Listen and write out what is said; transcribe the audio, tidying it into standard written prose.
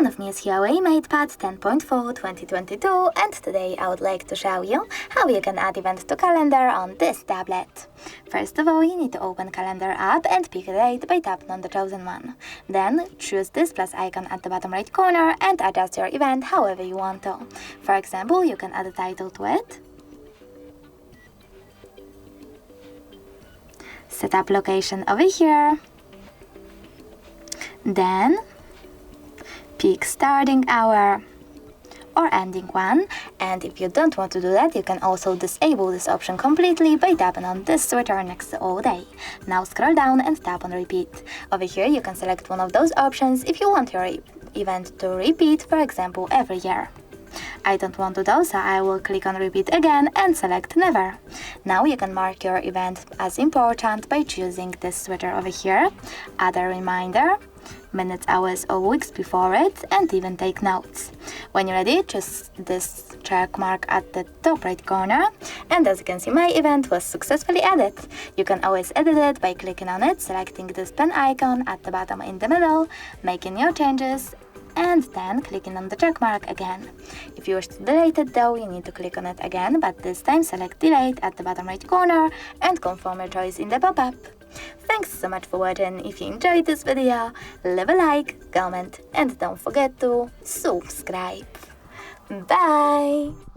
everyone, of me is HUWAEI Matepad 10.4 2022, and today I would like to show you how you can add event to calendar on this tablet. First of all, you need to open calendar app and pick a date by tapping on the chosen one. Then choose this plus icon at the bottom right corner and adjust your event however you want to. For example, you can add a title to it, set up location over here, then pick starting hour or ending one, and if you don't want to do that, you can also disable this option completely by tapping on this switcher next to all day. Now scroll down and tap on repeat. Over here you can select one of those options if you want your event to repeat, for example, every year. I don't want to do, so I will click on repeat again and select never. Now you can mark your event as important by choosing this switcher over here, add a reminder, minutes, hours or weeks before it, and even take notes. When you're ready, choose this check mark at the top right corner, and as you can see, my event was successfully added. You can always edit it by clicking on it, selecting this pen icon at the bottom in the middle, making your changes, and then clicking on the check mark again. If you wish to delete it though, you need to click on it again, but this time select delete at the bottom right corner and confirm your choice in the pop-up. Thanks so much for watching. If you enjoyed this video, leave a like, comment, and don't forget to subscribe. Bye!